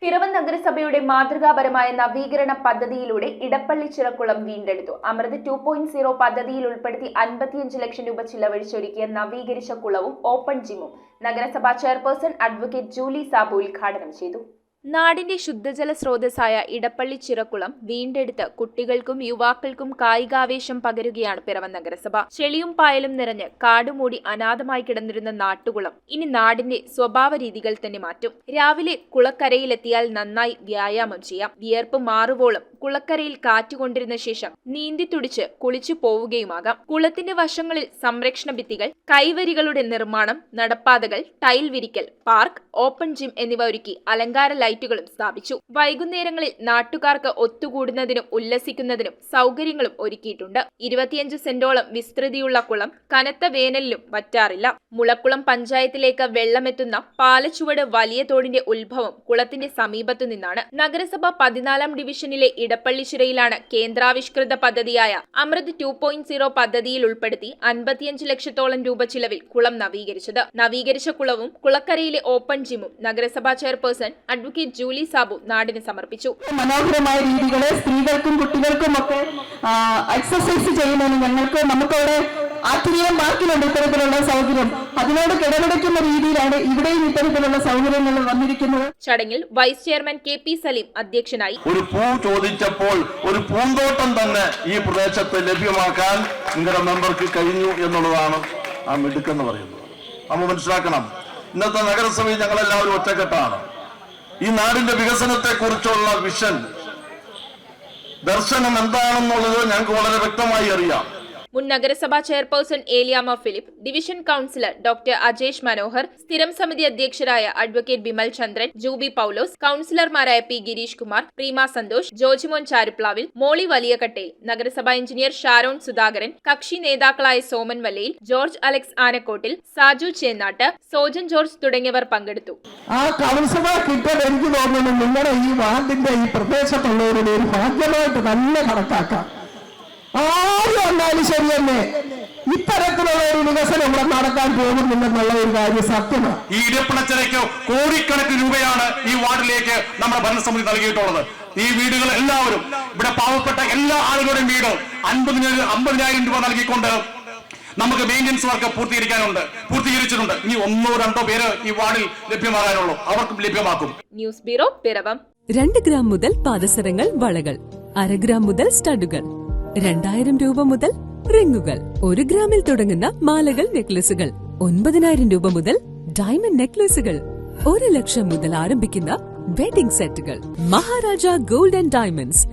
പിറവം നഗരസഭയുടെ മാതൃകാപരമായ നവീകരണ പദ്ധതിയിലൂടെ ഇടപ്പള്ളി ചിറക്കുളം വീണ്ടെടുത്തു. അമൃത് 2.0 പദ്ധതിയിൽ ഉൾപ്പെടുത്തി 55 ലക്ഷം രൂപ ചിലവഴിച്ചൊരുക്കിയ നവീകരിച്ച കുളവും ഓപ്പൺ ജിമ്മും നഗരസഭാ ചെയർപേഴ്സൺ അഡ്വക്കേറ്റ് ജൂലി സാബു ഉദ്ഘാടനം ചെയ്തു. നാടിന്റെ ശുദ്ധജല സ്രോതസ്സായ ഇടപ്പള്ളി ചിറക്കുളം വീണ്ടെടുത്ത് കുട്ടികൾക്കും യുവാക്കൾക്കും കായികാവേശം പകരുകയാണ് പിറവം നഗരസഭ. ചെളിയും പായലും നിറഞ്ഞ് കാടുമൂടി അനാഥമായി കിടന്നിരുന്ന നാട്ടുകുളം ഇനി നാടിന്റെ സ്വഭാവ രീതികൾ തന്നെ മാറ്റും. രാവിലെ കുളക്കരയിലെത്തിയാൽ നന്നായി വ്യായാമം ചെയ്യാം. വിയർപ്പ് മാറുവോളം കുളക്കരയിൽ കാറ്റുകൊണ്ടിരുന്ന ശേഷം നീന്തി തുടിച്ച് കുളിച്ചു പോവുകയുമാകാം. കുളത്തിന്റെ വശങ്ങളിൽ സംരക്ഷണ ഭിത്തികൾ, കൈവരികളുടെ നിർമ്മാണം, നടപ്പാതകൾ, ടൈൽ വിരിക്കൽ, പാർക്ക്, ഓപ്പൺ ജിം എന്നിവ ഒരുക്കി അലങ്കാര ലൈറ്റുകളും സ്ഥാപിച്ചു. വൈകുന്നേരങ്ങളിൽ നാട്ടുകാർക്ക് ഒത്തുകൂടുന്നതിനും ഉല്ലസിക്കുന്നതിനും സൗകര്യങ്ങളും ഒരുക്കിയിട്ടുണ്ട്. 25 സെന്റോളം വിസ്തൃതിയുള്ള കുളം കനത്ത വേനലിലും വറ്റാറില്ല. മുളക്കുളം പഞ്ചായത്തിലേക്ക് വെള്ളമെത്തുന്ന പാലച്ചുവട് വലിയ തോടിന്റെ ഉത്ഭവം കുളത്തിന്റെ സമീപത്തു നിന്നാണ്. നഗരസഭ 14-ാം ഡിവിഷനിലെ ഇടപ്പള്ളിച്ചിറയിലാണ് കേന്ദ്രാവിഷ്കൃത പദ്ധതിയായ അമൃത് 2.0 പദ്ധതിയിൽ ഉൾപ്പെടുത്തി 55 ലക്ഷത്തോളം രൂപ ചിലവിൽ കുളം നവീകരിച്ചത്. നവീകരിച്ച കുളവും കുളക്കരയിലെ ഓപ്പൺ ജിമ്മും നഗരസഭാ ചെയർപേഴ്സൺ അഡ്വക്കേറ്റ് ജൂലി സാബു നാടിന് സമർപ്പിച്ചു. മനോഹരമായ രീതികളെ സ്ത്രീകൾക്കും കുട്ടികൾക്കും ഒക്കെ എക്സസൈസ് ചെയ്യുന്നതിന് നമുക്കവിടെ ആത്മീയ മാർക്കിലുണ്ട് ഇത്തരത്തിലുള്ള സൗകര്യം. അതിനോട് കിടപിടിക്കുന്ന രീതിയിലാണ് ഇവിടെയും ഇത്തരത്തിലുള്ള സൗകര്യങ്ങൾ വന്നിരിക്കുന്നത്. ചടങ്ങിൽ വൈസ് ചെയർമാൻ KP സലീം അധ്യക്ഷനായി. ഒരു പൂ ചോദിച്ചപ്പോൾ ഒരു പൂന്തോട്ടം തന്നെ ഈ പ്രദേശത്ത് ലഭ്യമാക്കാൻ നിങ്ങളുടെ മെമ്പർക്ക് കഴിഞ്ഞു എന്നുള്ളതാണ് ആ മിടുക്കെന്ന് പറയുന്നത്. നമ്മൾ മനസ്സിലാക്കണം, ഇന്നത്തെ നഗരസഭയിൽ ഞങ്ങളെല്ലാവരും ഒറ്റക്കെട്ടാണ്. ഈ നാടിന്റെ വികസനത്തെ കുറിച്ചുള്ള വിഷൻ, ദർശനം എന്താണെന്നുള്ളത് ഞങ്ങൾക്ക് വളരെ വ്യക്തമായി അറിയാം. മുൻ നഗരസഭാ chairperson Aliyamma Philip, division councillor doctor Ajesh Manohar, സ്ഥിരം സമിതി അധ്യക്ഷരായ അഡ്വക്കേറ്റ് ബിമൽ ചന്ദ്രൻ, ജൂബി പൌലോസ്, കൌൺസിലർമാരായ P ഗിരീഷ് കുമാർ, പ്രീമ സന്തോഷ്, ജോജിമോൻ ചാരുപ്ലാവിൽ, മോളി വലിയകട്ടയിൽ, നഗരസഭാ എഞ്ചിനീയർ ഷാരോൺ സുധാകരൻ, കക്ഷി നേതാക്കളായ Soman Vallayil, George Alex Anakottil, Saju Chennattu, Sojan George തുടങ്ങിയവർ പങ്കെടുത്തു. ആ കൗൺസിലർ കിട്ടാൻ എനിക്ക് തോന്നുന്നു നിങ്ങളുടെ ഈ വാർഡിന്റെ ഈ പ്രദേശത്തുള്ളവരുടെ ഒരു ഭാഗ്യമായിട്ട് തന്നെ കണക്കാക്കാം. ആരും വന്നാലും ശരി തന്നെ ഇത്തരത്തിലുള്ള ഒരു വികസനം ഇവിടെ നടക്കാൻ പോകുന്നില്ലെന്നുള്ള ഒരു കാര്യം സത്യമാണ്. ഈ ഇടപ്പളച്ചിറയ്ക്ക് കോടിക്കണക്കിന് രൂപയാണ് ഈ വാർഡിലേക്ക് നമ്മുടെ ഭരണസമിതി നൽകിയിട്ടുള്ളത്. ഈ വീടുകൾ എല്ലാവരും ഇവിടെ പാവപ്പെട്ട എല്ലാ ആളുകളുടെയും വീട് 50,000 രൂപ നൽകിക്കൊണ്ട് നമുക്ക് മെയിൻ്റനൻസ് വർക്ക് പൂർത്തീകരിച്ചിട്ടുണ്ട്. ഇനി 1-2 പേര് ഈ വാർഡിൽ ലഭ്യമാകാനുള്ളൂ, അവർക്കും ലഭ്യമാക്കും. News bureau, Piravom. 2 ഗ്രാം മുതൽ പാദസരങ്ങൾ, വളകൾ, 1/2 ഗ്രാം മുതൽ സ്റ്റഡുകൾ, 2000 രൂപ മുതൽ റിങ്ങുകൾ, 1 ഗ്രാമിൽ തുടങ്ങുന്ന മാലകൾ, നെക്ലസുകൾ, 9000 രൂപ മുതൽ ഡയമണ്ട് നെക്ലസുകൾ, 1 ലക്ഷം മുതൽ ആരംഭിക്കുന്ന വെഡിംഗ് സെറ്റുകൾ. Maharaja gold and diamonds,